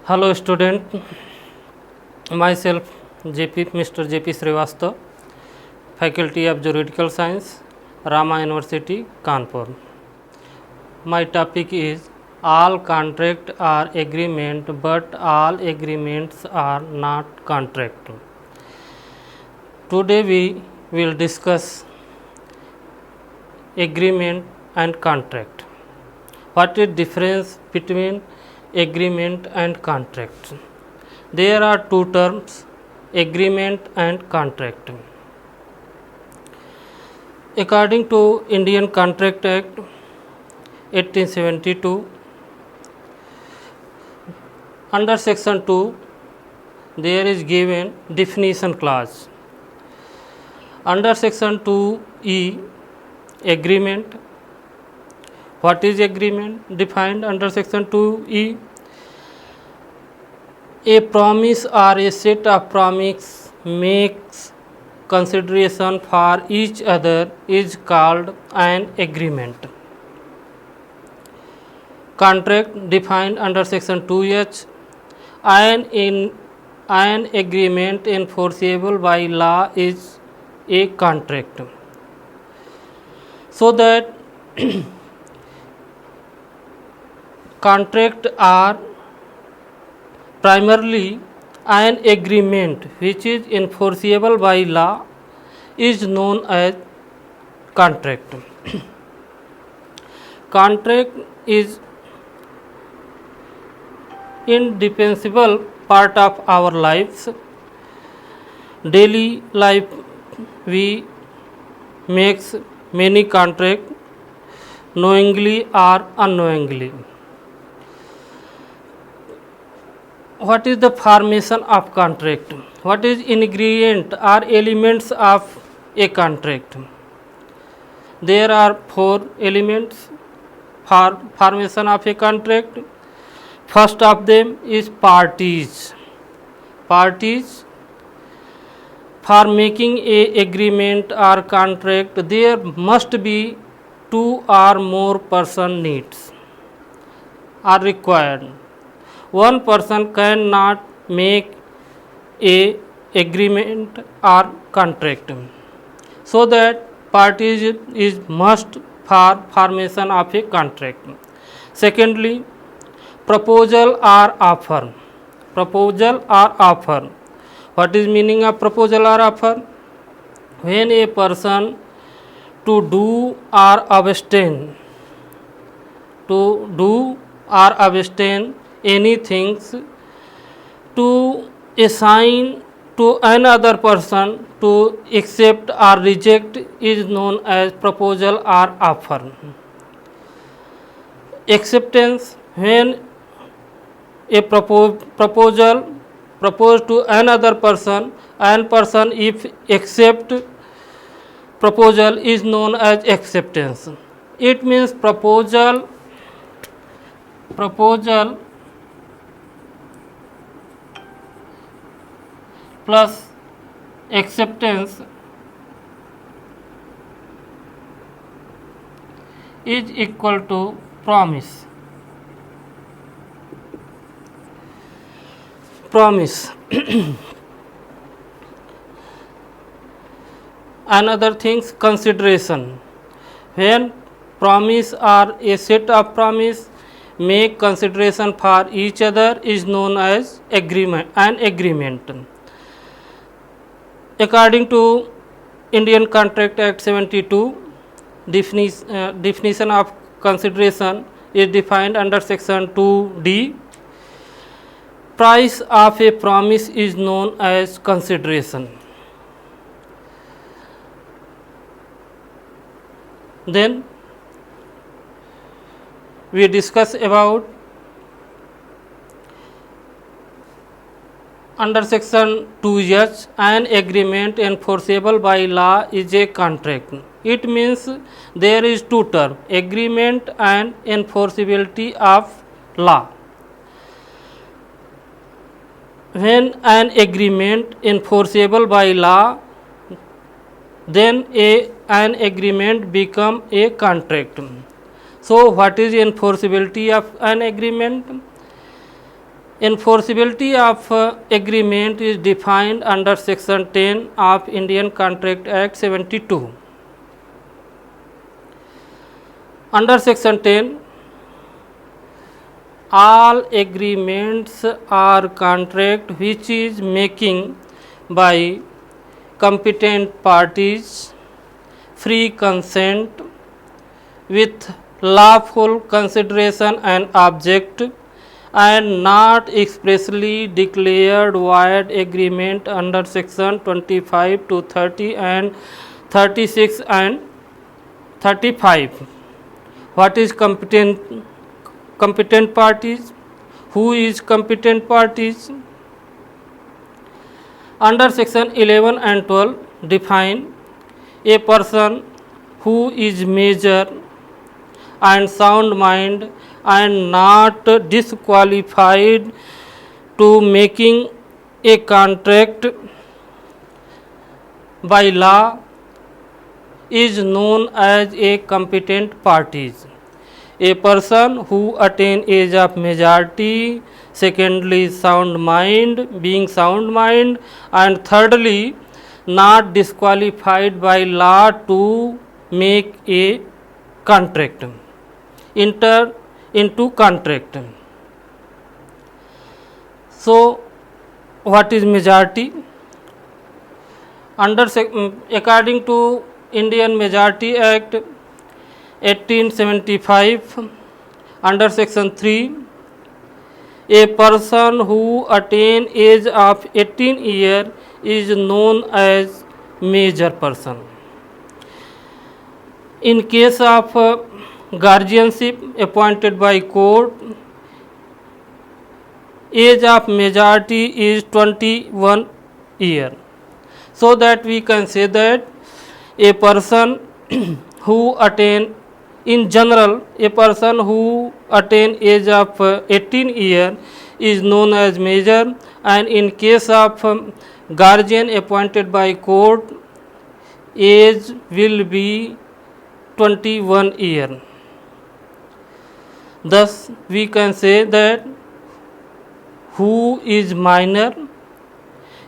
Hello student, myself Mr. JP Srivastava, Faculty of Juridical Science, Rama University, Kanpur. My topic is all contract are agreement, but all agreements are not contract. Today we will discuss agreement and contract. What is difference between agreement and contract? There are two terms, agreement and contract. According to Indian Contract Act 1872, under section 2 there is given definition clause. Under section 2E, agreement. What is agreement? Defined under section 2E. A promise or a set of promise makes consideration for each other is called an agreement. Contract defined under section 2H. An agreement enforceable by law is a contract. So that contract are primarily an agreement which is enforceable by law is known as contract. Contract is indispensable part of our lives. Daily life we makes many contract knowingly or unknowingly. What is the formation of contract? What is ingredient or elements of a contract? There are four elements for formation of a contract. First of them is parties. Parties. For making a agreement or contract, there must be two or more person needs are required. One person cannot make a agreement or contract. So that parties is must for formation of a contract. Secondly, proposal or offer. Proposal or offer. What is meaning of proposal or offer? When a person to do or abstain anything to assign to another person to accept or reject is known as proposal or offer. Acceptance, when a proposal proposed to another person and person if accept proposal is known as acceptance. It means proposal plus acceptance is equal to promise. Promise. Another things, consideration. When promise or a set of promise make consideration for each other is known as agreement. An agreement. According to Indian Contract Act 72, definition of consideration is defined under section 2D. Price of a promise is known as consideration. Then we discuss about under section 2H, an agreement enforceable by law is a contract. It means there is two terms, agreement and enforceability of law. When an agreement enforceable by law, then an agreement become a contract. So what is enforceability of an agreement? Enforceability of agreement is defined under Section 10 of Indian Contract Act 72. Under Section 10, all agreements or contract which is making by competent parties free consent with lawful consideration and object and not expressly declared void agreement under section 25 to 30 and 36 and 35. What is competent parties? Who is competent parties? Under section 11 and 12 define a person who is mature and sound mind and not disqualified to making a contract by law is known as a competent parties. A person who attain age of majority, secondly sound mind, being sound mind, and thirdly not disqualified by law to make a contract, enter into contract. So what is majority? According to Indian Majority Act 1875, under section 3, a person who attain age of 18 years is known as major person. In case of guardianship appointed by court, age of majority is 21 year. So that we can say that a person who attain, in general, a person who attain age of 18 year is known as major, and in case of guardian appointed by court, age will be 21 year. Thus we can say that who is minor?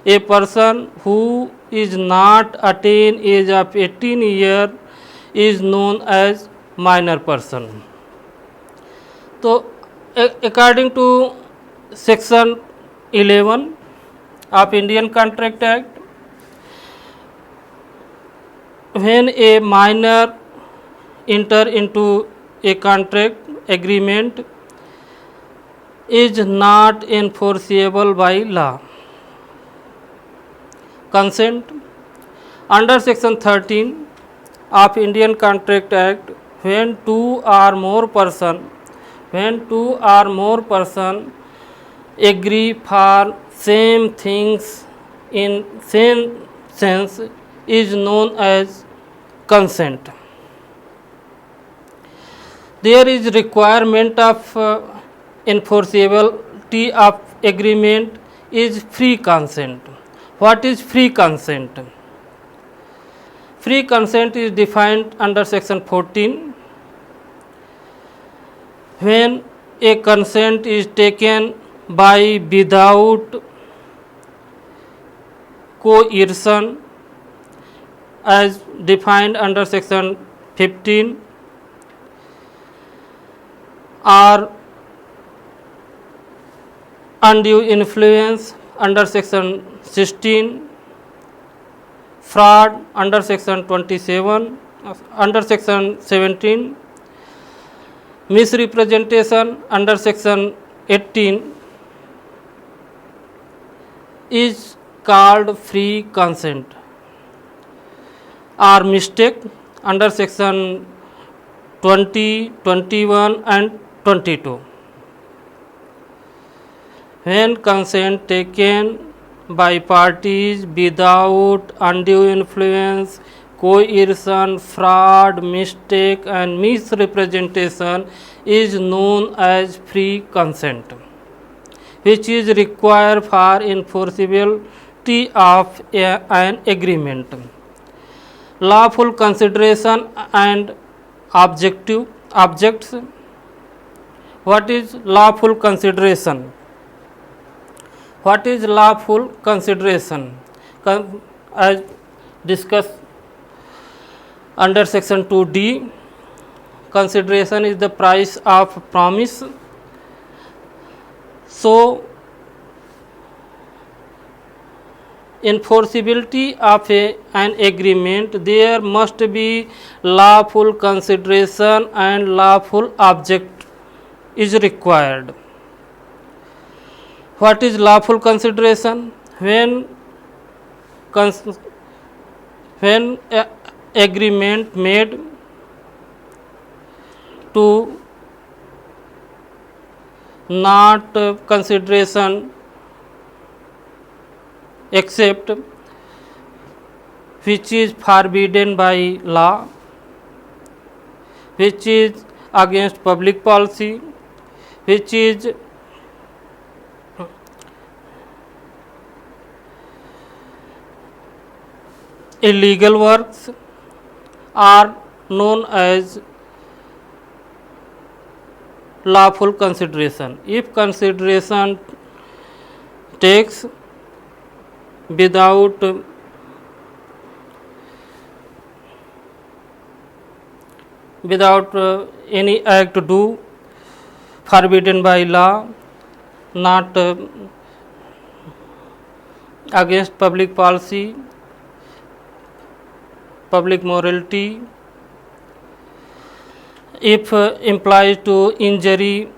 A person who is not attain age of 18 year is known as minor person. So according to section 11 of Indian Contract Act, when a minor enter into a contract agreement is not enforceable by law. Consent. Under section 13 of Indian Contract Act, when two or more person agree for same things in same sense is known as consent. There is requirement of enforceability of agreement is free consent. What is free consent? Free consent is defined under section 14. When a consent is taken by without coercion as defined under section 15, or undue influence under section 16, fraud under section 27, under section 17, misrepresentation under section 18 is called free consent, or mistake under section 20, 21 and 22. When consent taken by parties without undue influence, coercion, fraud, mistake and misrepresentation is known as free consent, which is required for enforceability of an agreement. Lawful consideration and objects. What is lawful consideration? What is lawful consideration? As discussed under section 2D, consideration is the price of promise. So, enforceability of an agreement, there must be lawful consideration and lawful object is required. What is lawful consideration? When agreement made to not consideration except which is forbidden by law, which is against public policy, which is illegal works, are known as lawful consideration. If consideration takes without any act to do forbidden by law, not against public policy, public morality, if implies to injury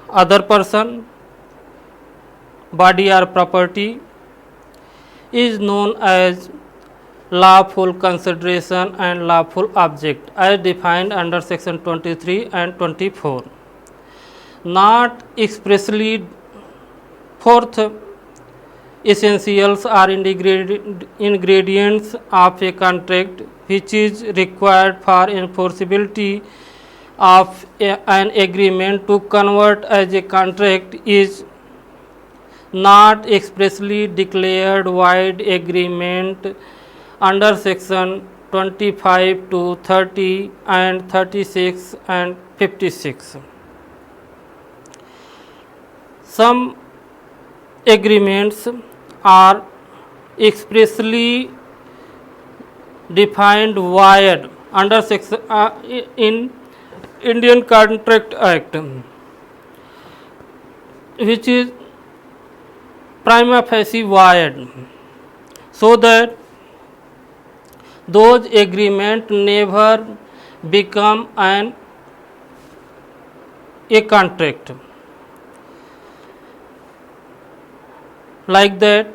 other person, body or property, is known as lawful consideration and lawful object as defined under section 23 and 24. Not expressly. Fourth, essentials are ingredients of a contract which is required for enforceability of an agreement to convert as a contract is not expressly declared void agreement under section 25 to 30 and 36 and 56. Some agreements are expressly defined void under section in Indian Contract Act, which is prima facie void, so that those agreements never become a contract. Like that,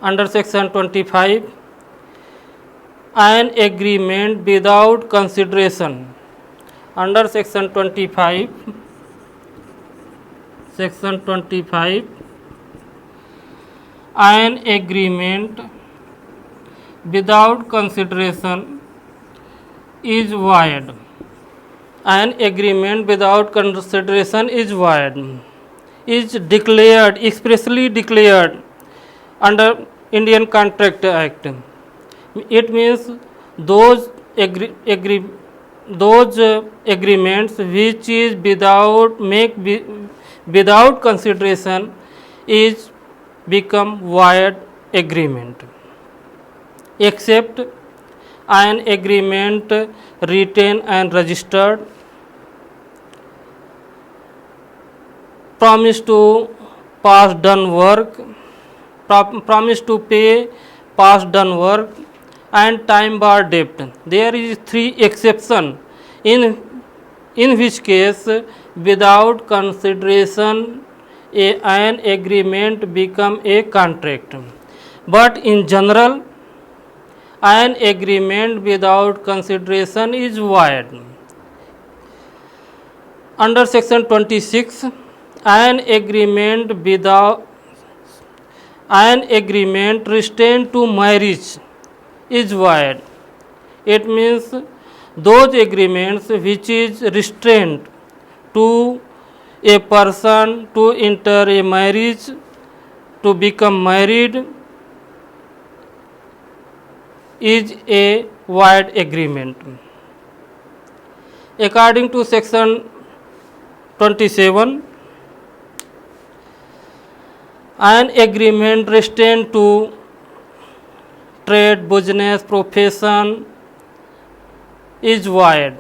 under section 25, an agreement without consideration. Under section 25, an agreement without consideration is void. An agreement without consideration is void, is declared, expressly declared under Indian Contract Act. It means those agreements which is without consideration is become void agreement, except an agreement written and registered, promise to past done work, promise to pay past done work, and time bar debt. There is 3 exceptions in which case without consideration an agreement become a contract. But in general, an agreement without consideration is void. Under section 26, an agreement restrained to marriage is void. It means those agreements which is restrained to a person to enter a marriage, to become married, is a void agreement. According to section 27, An agreement restrained to trade, business, profession is void.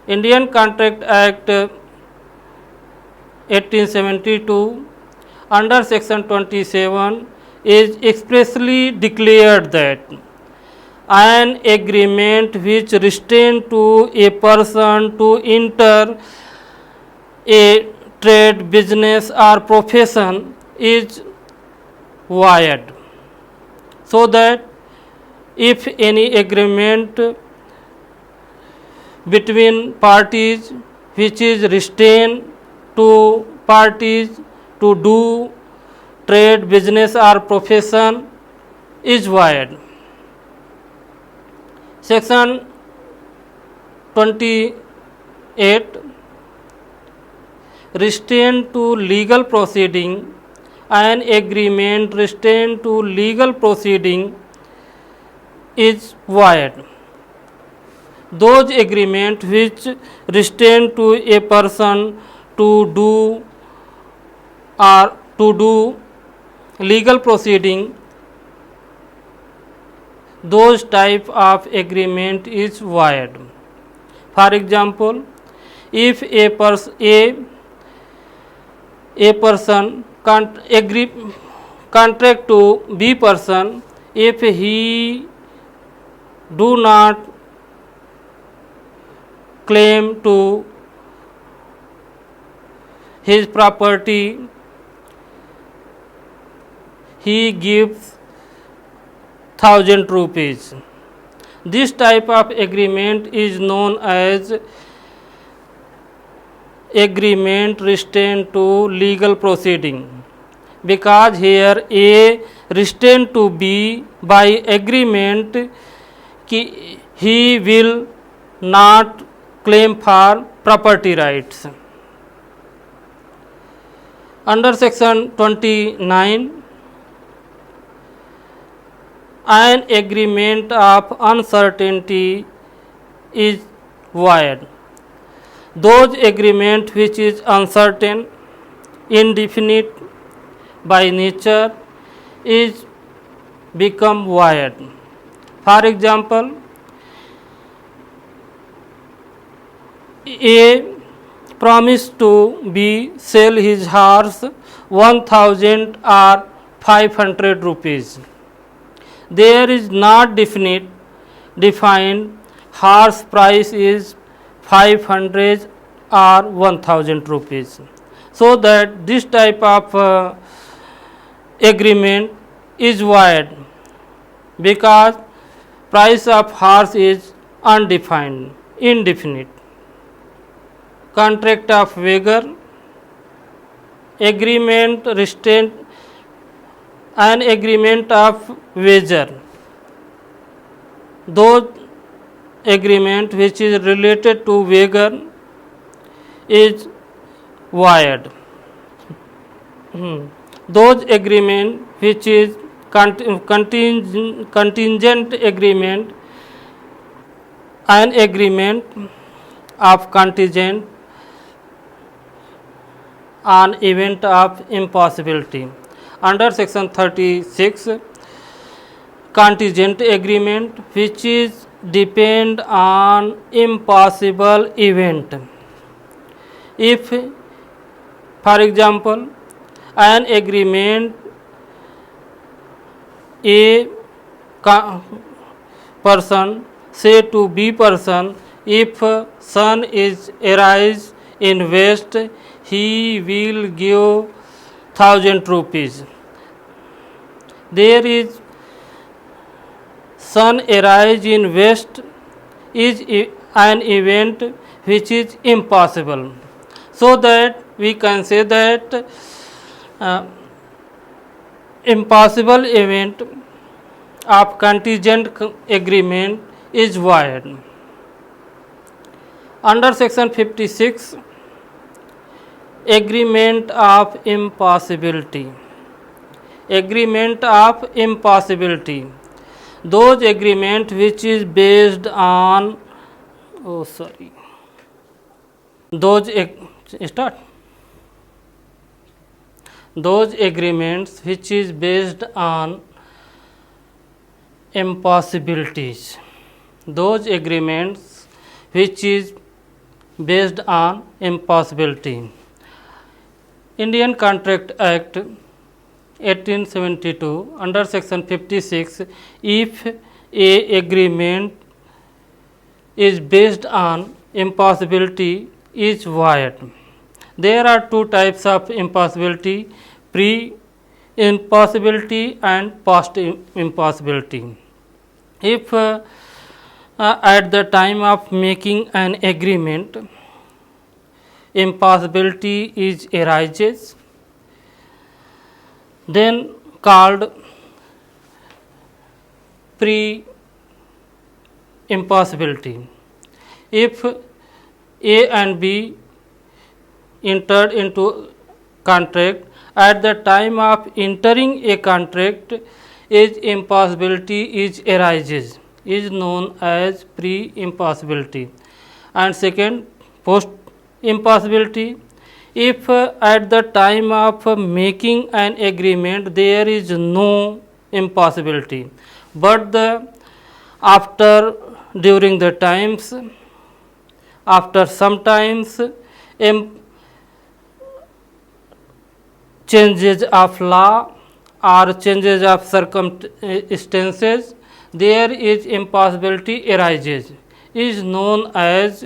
Indian Contract Act 1872 under section 27 is expressly declared that an agreement which restrains to a person to enter a trade, business or profession is void. So that if any agreement between parties which is restrained to parties to do trade, business or profession is void. Section 28 restraint to legal proceeding. An agreement restrained to legal proceeding is void. Those agreements which restrain to a person to do legal proceeding, those type of agreement is void. For example, if a person contract to B person, if he do not claim to his property, he gives 1000 rupees. This type of agreement is known as agreement restrained to legal proceeding, because here A restrained to B by agreement he will not claim for property rights. Under section 29, an agreement of uncertainty is void. Those agreement which is uncertain, indefinite by nature is become void. For example, A promised to B sell his horse 1000 or 500 rupees. There is not defined horse price is 500 or 1000 rupees. So that this type of agreement is void, because price of horse is undefined, indefinite. Contract of wager, agreement restraint, an agreement of wager. Those agreement which is related to wager is void. Those agreement which is contingent agreement, an agreement of contingent on event of impossibility. Under section 36, contingent agreement which is depend on impossible event. If, for example, an agreement A person say to B person, if sun is arise in west, he will give 1000 rupees. There is sun arise in west is an event which is impossible. So that we can say that impossible event of contingent agreement is void. Under section 56, agreement of impossibility. Agreement of impossibility. Those agreement which is based on those agreements which is based on impossibilities. Those agreements which is based on impossibility. Indian Contract Act 1872 under section 56, if a agreement is based on impossibility is void. There are two types of impossibility: pre-impossibility and post-impossibility. If at the time of making an agreement impossibility is arises, then called pre-impossibility. If A and B entered into contract, at the time of entering a contract, is impossibility is arises, is known as pre-impossibility. And second, post-impossibility. If at the time of making an agreement there is no impossibility, but after during the times, after some times, changes of law or changes of circumstances, there is impossibility arises, is known as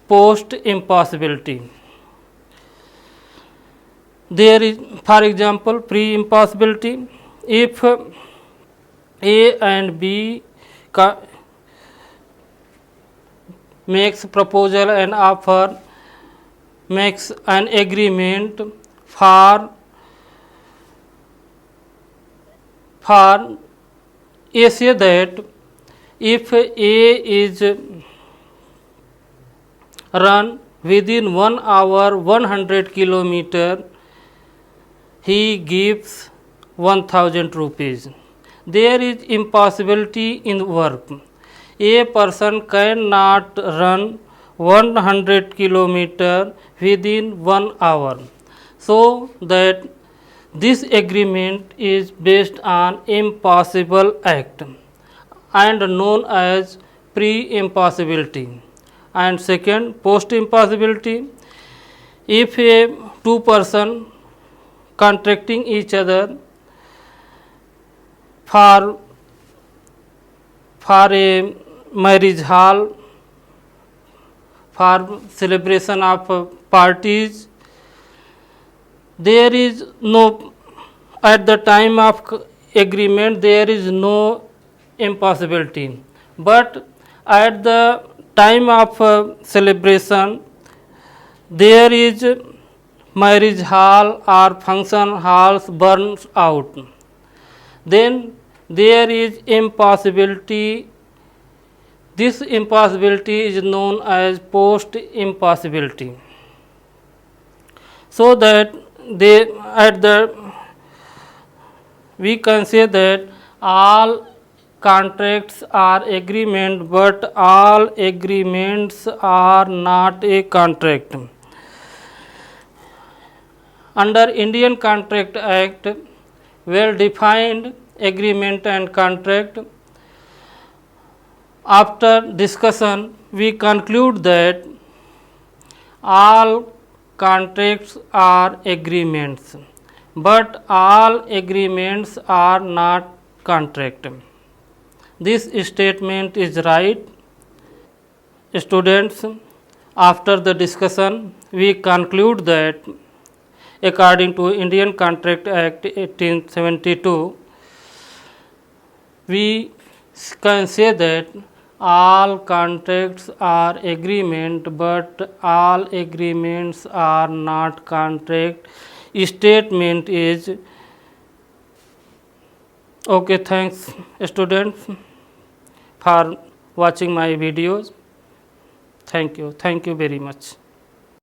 post impossibility. There is, for example, pre impossibility. If A and B makes proposal and offer, makes an agreement for A say that if A is run within 1 hour 100 kilometer, he gives 1000 rupees. There is impossibility in work. A person cannot run 100 kilometer within 1 hour. So that this agreement is based on impossible act and known as pre-impossibility. And second, post-impossibility. If a two person contracting each other for a marriage hall, for celebration of parties, there is no, at the time of agreement there is no impossibility, but at the time of celebration there is marriage hall or function halls burns out, then there is impossibility. This impossibility is known as post impossibility. So that we can say that all contracts are agreement, but all agreements are not a contract. Under Indian Contract Act, well defined agreement and contract. After discussion, we conclude that all contracts are agreements, but all agreements are not contract. This statement is right. Students, after the discussion, we conclude that according to Indian Contract Act 1872, we can say that all contracts are agreement, but all agreements are not contract. Statement is okay. Thanks students for watching my videos. Thank you very much.